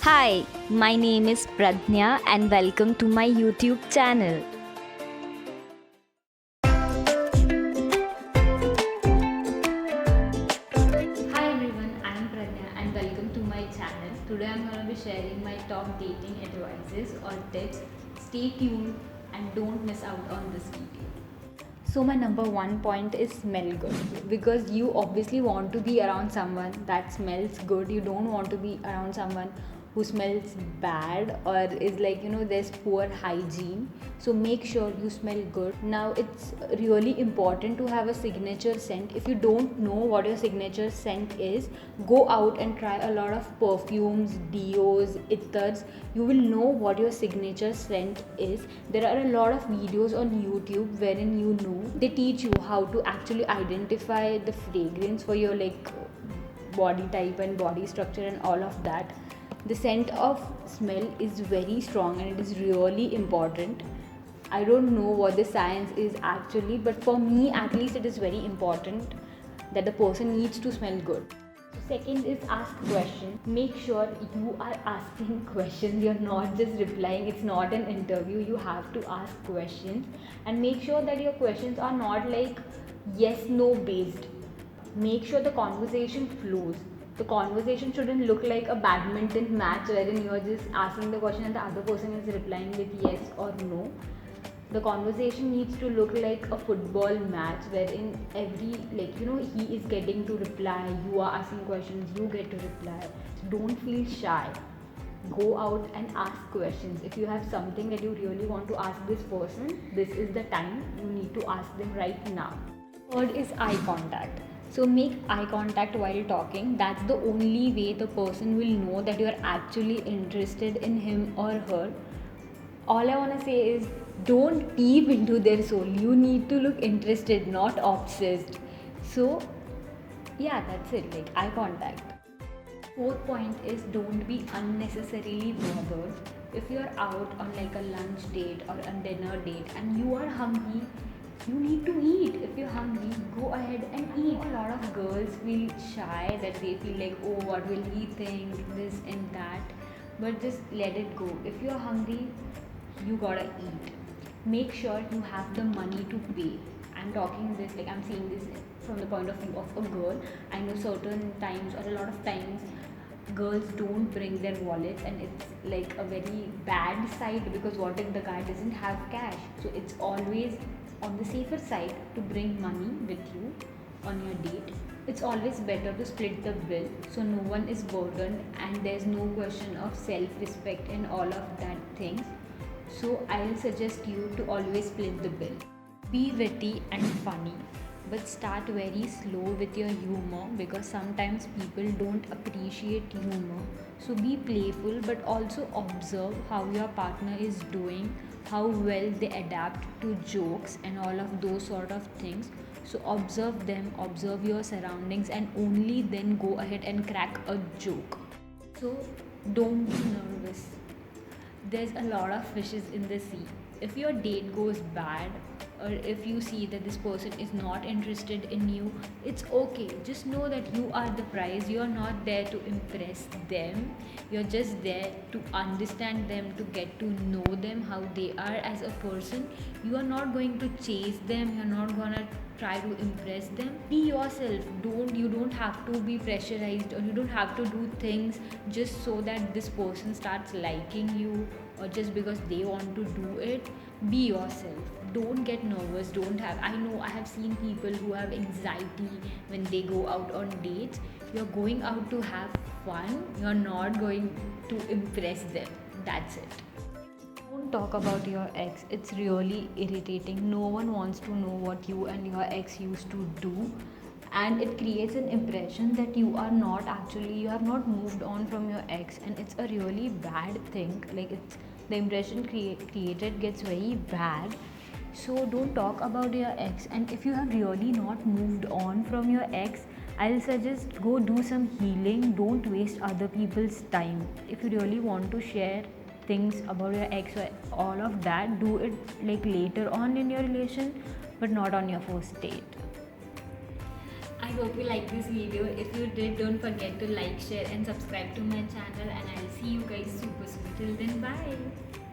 Hi, my name is Pradnya and welcome to my YouTube channel. Hi everyone, I am Pradnya and welcome to my channel. Today I am going to be sharing my top dating advices or tips. Stay tuned and don't miss out on this video. So my number one point is smell good, because you obviously want to be around someone that smells good. You don't want to be around someone who smells bad or is like, there's poor hygiene. So make sure you smell good. Now it's really important to have a signature scent. If you don't know what your signature scent is, go out and try a lot of perfumes, deos, itters. You will know what your signature scent is. There are a lot of videos on YouTube wherein they teach you how to actually identify the fragrance for your body type and body structure and all of that. The scent of smell is very strong and it is really important. I don't know what the science is actually, but for me at least it is very important that the person needs to smell good. Second is ask questions. Make sure you are asking questions. You're not just replying. It's not an interview. You have to ask questions and make sure that your questions are not like yes no based. Make sure the conversation flows. The conversation shouldn't look like a badminton match wherein you're just asking the question and the other person is replying with yes or no. The conversation needs to look like a football match wherein he is getting to reply, you are asking questions, you get to reply. So don't feel shy. Go out and ask questions. If you have something that you really want to ask this person, this is the time you need to ask them right now. Third is eye contact. So make eye contact while talking. That's the only way the person will know that you are actually interested in him or her. All I want to say is don't peep into their soul. You need to look interested, not obsessed. So, yeah, that's it. Like eye contact. Fourth point is don't be unnecessarily bothered. If you're out on like a lunch date or a dinner date and you are hungry, you need to eat. If you're hungry, go ahead and eat. A lot of girls feel shy that they feel like, oh, what will he think, this and that. But just let it go. If you're hungry, you gotta eat. Make sure you have the money to pay. I'm talking this like I'm saying this from the point of view of a girl. I know certain times or a lot of times girls don't bring their wallets and it's like a very bad side, because what if the guy doesn't have cash? So it's always on the safer side to bring money with you on your date. It's always better to split the bill so no one is burdened and there's no question of self-respect and all of that things. So I'll suggest you to always split the bill. Be witty and funny, but start very slow with your humor, because sometimes people don't appreciate humor. So be playful but also observe how your partner is doing, how well they adapt to jokes and all of those sort of things. So observe them, observe your surroundings, and only then go ahead and crack a joke. So don't be nervous. There's a lot of fishes in the sea. If your date goes bad, or if you see that this person is not interested in you, it's okay. Just know that you are the prize. You're not there to impress them. You're just there to understand them, to get to know them, how they are as a person. You are not going to chase them. You're not gonna try to impress them. Be yourself. You don't have to be pressurized, or you don't have to do things just so that this person starts liking you, or just because they want to do it. Be yourself. Don't get nervous. Don't have I know I have seen people who have anxiety when they go out on dates. You're going out to have fun. You're not going to impress them. That's it. Don't talk about your ex. It's really irritating. No one wants to know what you and your ex used to do. And it creates an impression that you have not moved on from your ex, and it's a really bad thing. Like, it's the impression created gets very bad. So don't talk about your ex, and if you have really not moved on from your ex, I'll suggest go do some healing. Don't waste other people's time. If you really want to share things about your ex or all of that, do it like later on in your relation, but not on your first date. I I hope you like this video. If you did, don't forget to like, share and subscribe to my channel, and I'll see you guys super soon. Till then, bye.